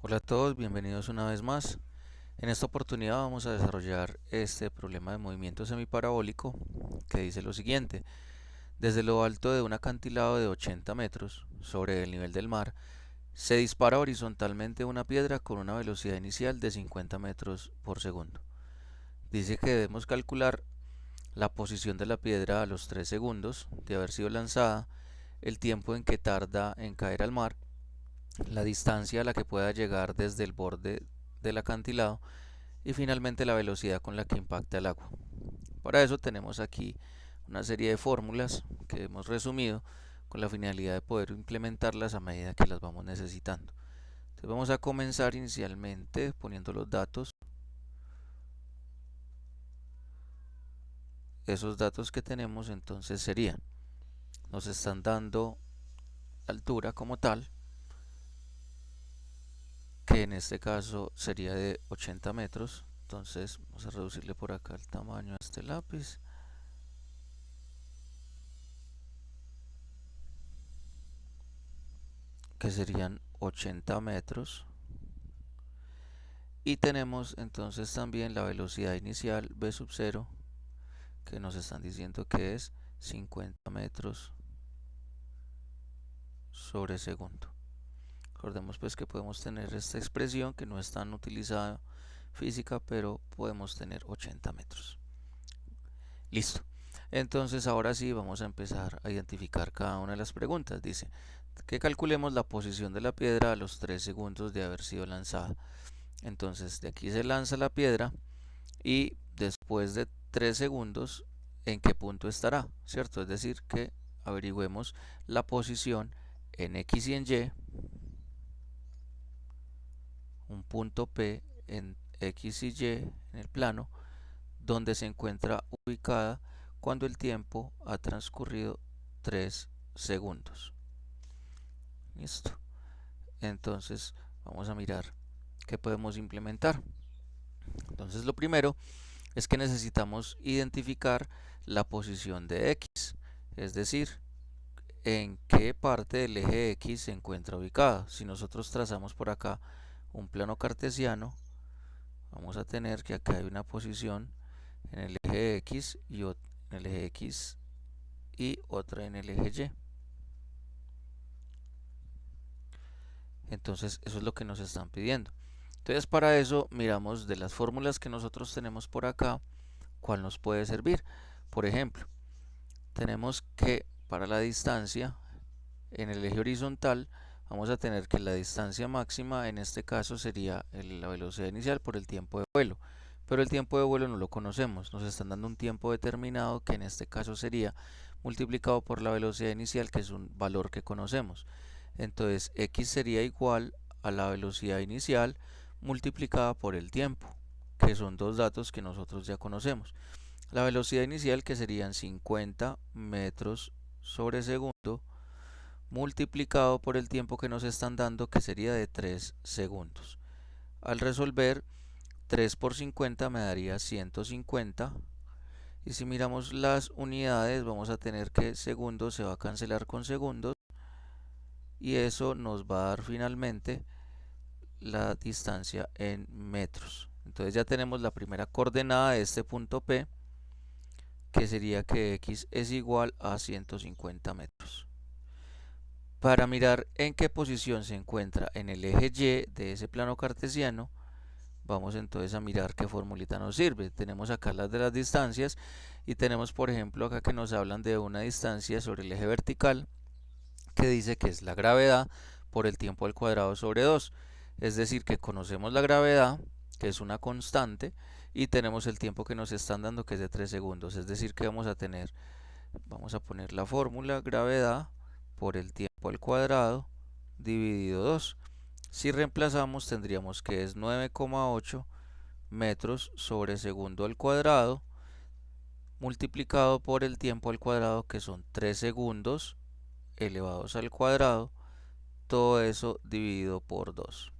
Hola a todos, bienvenidos una vez más. En esta oportunidad vamos a desarrollar este problema de movimiento semiparabólico que dice lo siguiente. Desde lo alto de un acantilado de 80 metros sobre el nivel del mar, se dispara horizontalmente una piedra con una velocidad inicial de 50 metros por segundo. Dice que debemos calcular la posición de la piedra a los 3 segundos de haber sido lanzada, el tiempo en que tarda en caer al mar, la distancia a la que pueda llegar desde el borde del acantilado y finalmente la velocidad con la que impacta el agua. Para eso tenemos aquí una serie de fórmulas que hemos resumido con la finalidad de poder implementarlas a medida que las vamos necesitando. Entonces vamos a comenzar inicialmente poniendo los datos. Esos datos que tenemos entonces serían, nos están dando altura como tal, que en este caso sería de 80 metros. Entonces vamos a reducirle por acá el tamaño a este lápiz, que serían 80 metros. Y tenemos entonces también la velocidad inicial v sub 0, que nos están diciendo que es 50 metros sobre segundo. Recordemos pues que podemos tener esta expresión que no es tan utilizada física, pero podemos tener 80 metros. Listo. Entonces ahora sí vamos a empezar a identificar cada una de las preguntas. Dice que calculemos la posición de la piedra a los 3 segundos de haber sido lanzada. Entonces de aquí se lanza la piedra y después de 3 segundos en qué punto estará, ¿cierto? Es decir, que averigüemos la posición en X y en Y, un punto P en X y Y en el plano, donde se encuentra ubicada cuando el tiempo ha transcurrido 3 segundos. Listo. Entonces vamos a mirar qué podemos implementar. Entonces lo primero es que necesitamos identificar la posición de X, es decir, en qué parte del eje X se encuentra ubicada. Si nosotros trazamos por acá un plano cartesiano, vamos a tener que acá hay una posición en el eje X y en el eje X y otra en el eje Y. Entonces eso es lo que nos están pidiendo. Entonces para eso miramos de las fórmulas que nosotros tenemos por acá, cuál nos puede servir. Por ejemplo, tenemos que para la distancia en el eje horizontal vamos a tener que la distancia máxima en este caso sería la velocidad inicial por el tiempo de vuelo, pero el tiempo de vuelo no lo conocemos, nos están dando un tiempo determinado que en este caso sería multiplicado por la velocidad inicial, que es un valor que conocemos. Entonces x sería igual a la velocidad inicial multiplicada por el tiempo, que son dos datos que nosotros ya conocemos. La velocidad inicial, que serían 50 metros sobre segundo, multiplicado por el tiempo que nos están dando, que sería de 3 segundos. Al resolver, 3 por 50 me daría 150. Y si miramos las unidades, vamos a tener que segundos se va a cancelar con segundos. Y eso nos va a dar finalmente la distancia en metros. Entonces ya tenemos la primera coordenada de este punto P, que sería que X es igual a 150 metros. Para mirar en qué posición se encuentra en el eje Y de ese plano cartesiano, vamos entonces a mirar qué formulita nos sirve. Tenemos acá las de las distancias y tenemos por ejemplo acá que nos hablan de una distancia sobre el eje vertical que dice que es la gravedad por el tiempo al cuadrado sobre 2. Es decir, que conocemos la gravedad, que es una constante, y tenemos el tiempo que nos están dando, que es de 3 segundos. Es decir, que vamos a poner la fórmula gravedad por el tiempo al cuadrado dividido 2. Si reemplazamos tendríamos que es 9,8 metros sobre segundo al cuadrado multiplicado por el tiempo al cuadrado, que son 3 segundos elevados al cuadrado, todo eso dividido por 2.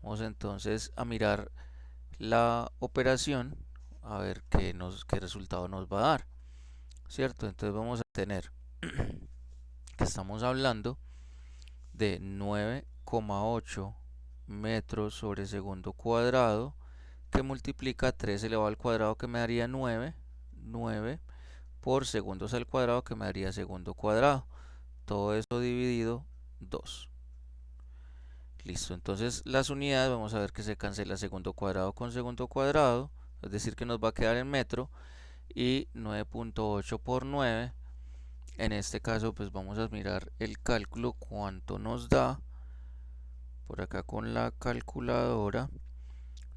Vamos entonces a mirar la operación a ver qué resultado nos va a dar, ¿cierto? Entonces vamos a tener que estamos hablando de 9,8 9,8 metros sobre segundo cuadrado, que multiplica 3 elevado al cuadrado, que me daría 9 por segundos al cuadrado, que me daría segundo cuadrado. Todo esto dividido 2. Listo, entonces las unidades, vamos a ver que se cancela segundo cuadrado con segundo cuadrado, es decir que nos va a quedar en metro, y 9,8 por 9, en este caso pues vamos a mirar el cálculo, cuánto nos da, por acá con la calculadora.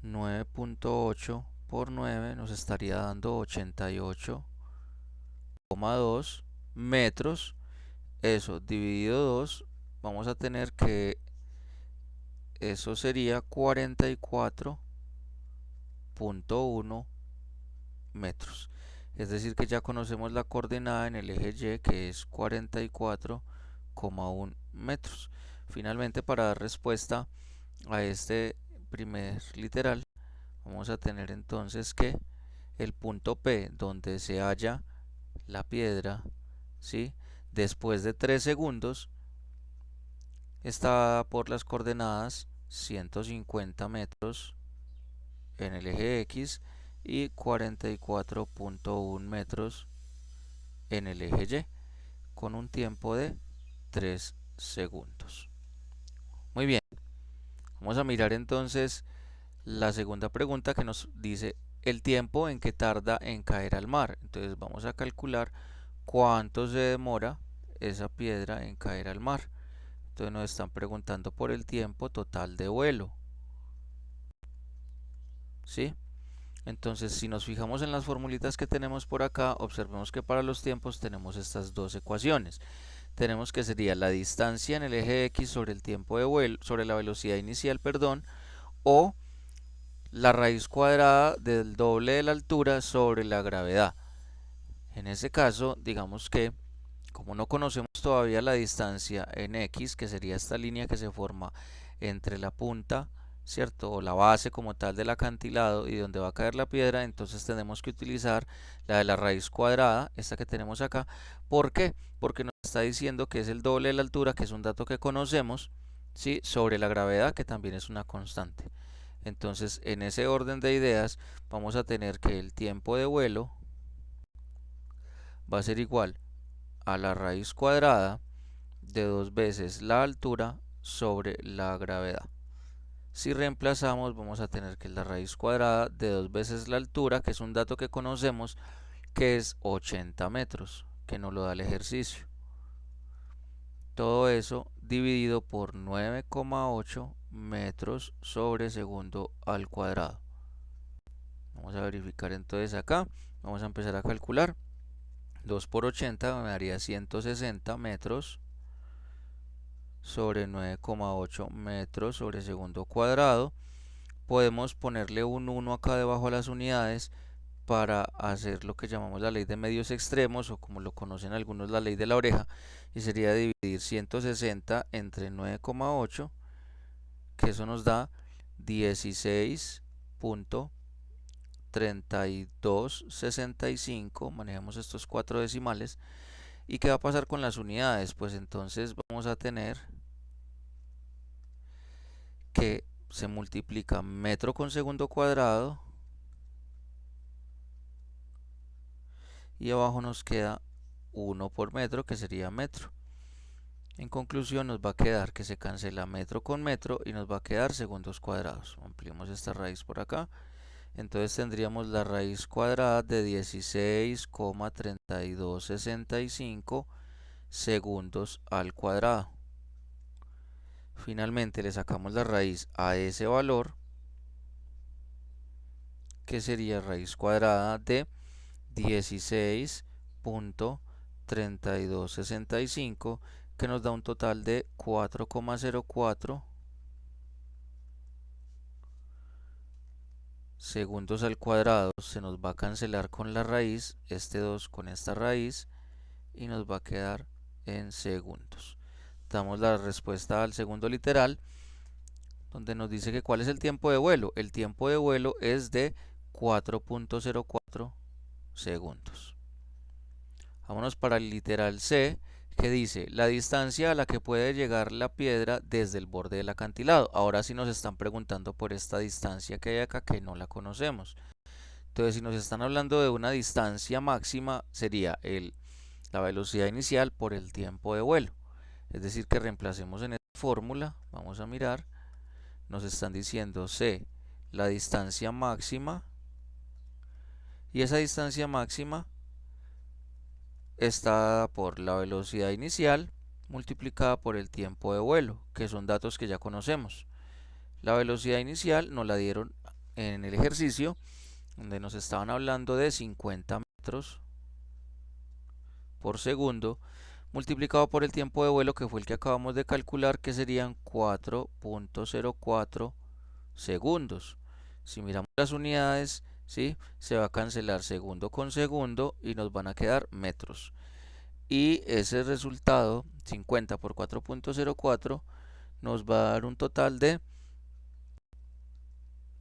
9,8 por 9 nos estaría dando 88,2 metros. Eso dividido 2, vamos a tener que eso sería 44,1 metros. Es decir que ya conocemos la coordenada en el eje Y, que es 44,1 metros. Finalmente, para dar respuesta a este primer literal, vamos a tener entonces que el punto P, donde se halla la piedra, ¿sí?, después de 3 segundos, está dada por las coordenadas 150 metros en el eje X y 44,1 metros en el eje Y, con un tiempo de 3 segundos. Muy bien, vamos a mirar entonces la segunda pregunta, que nos dice el tiempo en que tarda en caer al mar. Entonces vamos a calcular cuánto se demora esa piedra en caer al mar. Entonces nos están preguntando por el tiempo total de vuelo, ¿sí? Entonces, si nos fijamos en las formulitas que tenemos por acá, observemos que para los tiempos tenemos estas dos ecuaciones. Tenemos que sería la distancia en el eje X sobre el tiempo de vuelo, sobre la velocidad inicial, perdón, o la raíz cuadrada del doble de la altura sobre la gravedad. En ese caso, digamos que como no conocemos todavía la distancia en X, que sería esta línea que se forma entre la punta, ¿cierto?, o la base como tal del acantilado y donde va a caer la piedra, entonces tenemos que utilizar la de la raíz cuadrada, esta que tenemos acá. ¿Por qué? Porque nos está diciendo que es el doble de la altura, que es un dato que conocemos, ¿sí?, sobre la gravedad, que también es una constante. Entonces, en ese orden de ideas, vamos a tener que el tiempo de vuelo va a ser igual a la raíz cuadrada de 2 veces la altura sobre la gravedad. Si reemplazamos, vamos a tener que la raíz cuadrada de 2 veces la altura, que es un dato que conocemos, que es 80 metros, que nos lo da el ejercicio. Todo eso dividido por 9,8 metros sobre segundo al cuadrado. Vamos a verificar entonces acá. Vamos a empezar a calcular. 2 por 80 me daría 160 metros sobre 9,8 metros sobre segundo cuadrado. Podemos ponerle un 1 acá debajo a las unidades para hacer lo que llamamos la ley de medios extremos, o como lo conocen algunos, la ley de la oreja, y sería dividir 160 entre 9,8, que eso nos da 16,3265. Manejamos estos 4 decimales. ¿Y qué va a pasar con las unidades? Pues entonces vamos a tener que se multiplica metro con segundo cuadrado y abajo nos queda 1 por metro, que sería metro. En conclusión, nos va a quedar que se cancela metro con metro y nos va a quedar segundos cuadrados. Ampliemos esta raíz por acá. Entonces tendríamos la raíz cuadrada de 16,3265 segundos al cuadrado. Finalmente le sacamos la raíz a ese valor, que sería raíz cuadrada de 16,3265, que nos da un total de 4,04 segundos al cuadrado. Se nos va a cancelar con la raíz, este 2 con esta raíz, y nos va a quedar en segundos. Damos la respuesta al segundo literal, donde nos dice que cuál es el tiempo de vuelo. El tiempo de vuelo es de 4,04 segundos. Vámonos para el literal C, que dice la distancia a la que puede llegar la piedra desde el borde del acantilado. Ahora sí nos están preguntando por esta distancia que hay acá que no la conocemos. Entonces, si nos están hablando de una distancia máxima, sería la velocidad inicial por el tiempo de vuelo. Es decir, que reemplacemos en esta fórmula, vamos a mirar, nos están diciendo c, la distancia máxima, y esa distancia máxima está dada por la velocidad inicial multiplicada por el tiempo de vuelo, que son datos que ya conocemos. La velocidad inicial nos la dieron en el ejercicio, donde nos estaban hablando de 50 metros por segundo, multiplicado por el tiempo de vuelo, que fue el que acabamos de calcular, que serían 4.04 segundos. Si miramos las unidades, ¿sí?, se va a cancelar segundo con segundo y nos van a quedar metros. Y ese resultado, 50 por 4.04, nos va a dar un total de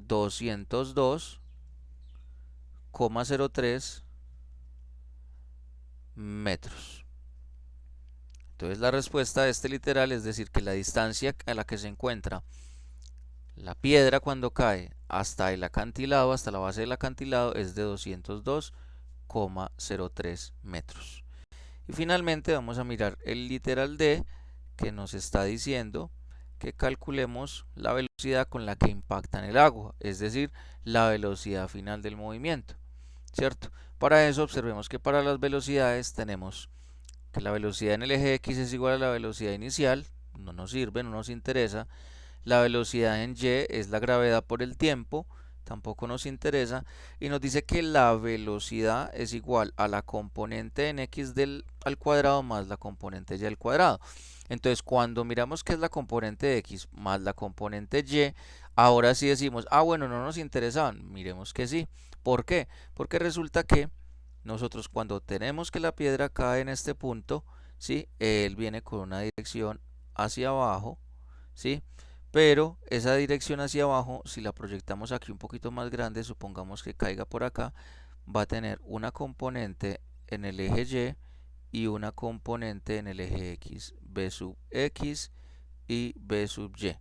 202,03 metros. Entonces la respuesta de este literal es decir que la distancia a la que se encuentra la piedra cuando cae hasta el acantilado, hasta la base del acantilado, es de 202,03 metros. Y finalmente vamos a mirar el literal D, que nos está diciendo que calculemos la velocidad con la que impacta en el agua, es decir, la velocidad final del movimiento, ¿cierto? Para eso observemos que para las velocidades tenemos que la velocidad en el eje X es igual a la velocidad inicial, no nos sirve, no nos interesa. La velocidad en Y es la gravedad por el tiempo, tampoco nos interesa. Y nos dice que la velocidad es igual a la componente en X al cuadrado más la componente Y al cuadrado. Entonces, cuando miramos que es la componente de X más la componente Y, ahora sí decimos, ah, bueno, no nos interesaban. Miremos que sí. ¿Por qué? Porque resulta que nosotros cuando tenemos que la piedra cae en este punto, ¿sí?, él viene con una dirección hacia abajo, ¿sí? Pero esa dirección hacia abajo, si la proyectamos aquí un poquito más grande, supongamos que caiga por acá, va a tener una componente en el eje Y y una componente en el eje X, B sub X y B sub Y.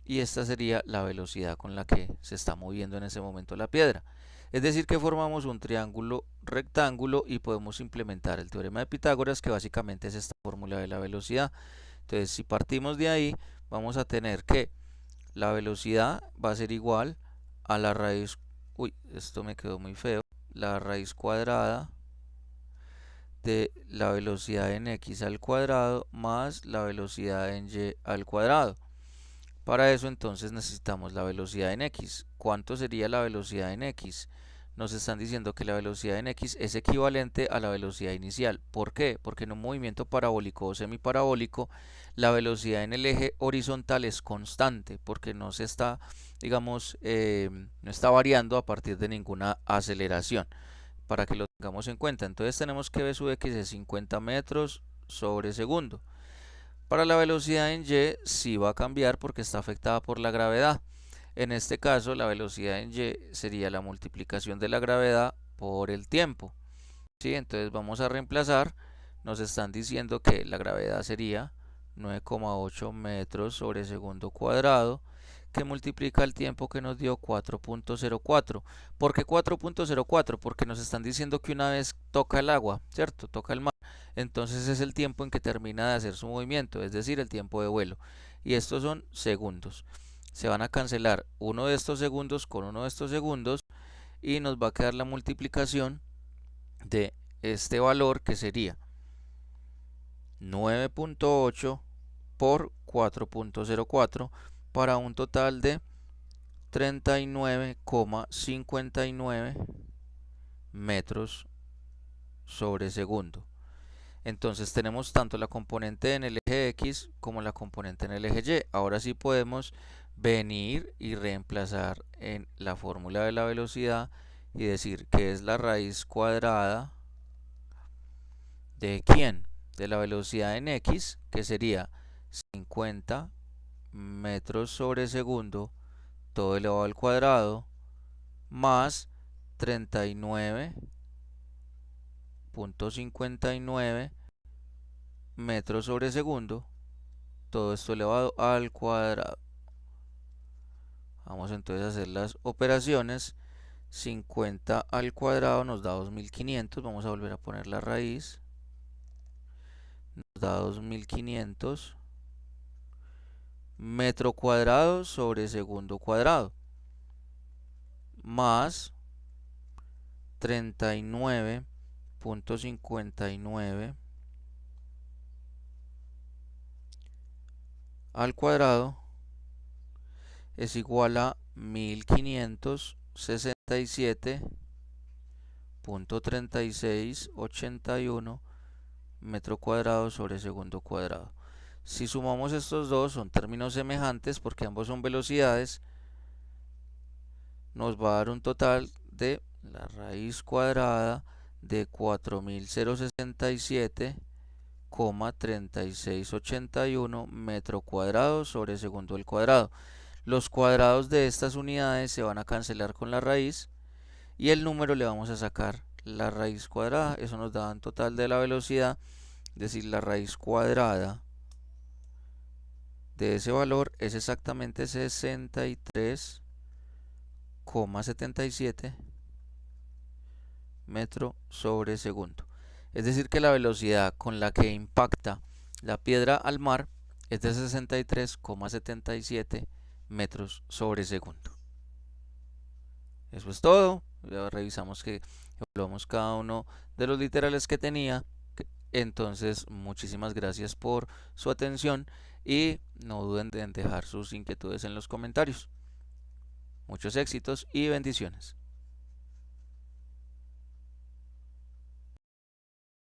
Y esta sería la velocidad con la que se está moviendo en ese momento la piedra. Es decir, que formamos un triángulo rectángulo y podemos implementar el teorema de Pitágoras, que básicamente es esta fórmula de la velocidad. Entonces, si partimos de ahí, vamos a tener que la velocidad va a ser igual a la raíz, uy, esto me quedó muy feo, la raíz cuadrada de la velocidad en X al cuadrado más la velocidad en Y al cuadrado. Para eso entonces necesitamos la velocidad en X. ¿Cuánto sería la velocidad en X? Nos están diciendo que la velocidad en X es equivalente a la velocidad inicial. ¿Por qué? Porque en un movimiento parabólico o semiparabólico la velocidad en el eje horizontal es constante porque no se está, digamos, no está variando a partir de ninguna aceleración, para que lo tengamos en cuenta. Entonces tenemos que V sub X es 50 metros sobre segundo. Para la velocidad en Y sí va a cambiar porque está afectada por la gravedad. En este caso, la velocidad en Y sería la multiplicación de la gravedad por el tiempo. ¿Sí? Entonces vamos a reemplazar. Nos están diciendo que la gravedad sería 9,8 metros sobre segundo cuadrado, que multiplica el tiempo que nos dio 4.04. ¿Por qué 4.04? Porque nos están diciendo que una vez toca el agua, ¿cierto? Toca el mar. Entonces es el tiempo en que termina de hacer su movimiento, es decir, el tiempo de vuelo. Y estos son segundos. Se van a cancelar uno de estos segundos con uno de estos segundos y nos va a quedar la multiplicación de este valor, que sería 9.8 por 4.04 para un total de 39,59 metros sobre segundo. Entonces tenemos tanto la componente en el eje X como la componente en el eje Y. Ahora sí podemos venir y reemplazar en la fórmula de la velocidad y decir que es la raíz cuadrada de ¿quién? De la velocidad en X, que sería 50 metros sobre segundo todo elevado al cuadrado más 39.59 metros sobre segundo, todo esto elevado al cuadrado. Vamos entonces a hacer las operaciones. 50 al cuadrado nos da 2500. Vamos a volver a poner la raíz. Nos da 2500 metro cuadrado sobre segundo cuadrado, más 39.59 al cuadrado es igual a 1567.3681 metro cuadrado sobre segundo cuadrado. Si sumamos estos dos, son términos semejantes porque ambos son velocidades, nos va a dar un total de la raíz cuadrada de 4067,3681 metro cuadrado sobre segundo al cuadrado. Los cuadrados de estas unidades se van a cancelar con la raíz y el número le vamos a sacar la raíz cuadrada. Eso nos da un total de la velocidad, es decir, la raíz cuadrada de ese valor es exactamente 63,77 metro sobre segundo. Es decir, que la velocidad con la que impacta la piedra al mar es de 63,77 metros sobre segundo. Eso es todo. Ya revisamos que evaluamos cada uno de los literales que tenía. Entonces, muchísimas gracias por su atención y no duden en dejar sus inquietudes en los comentarios. Muchos éxitos y bendiciones.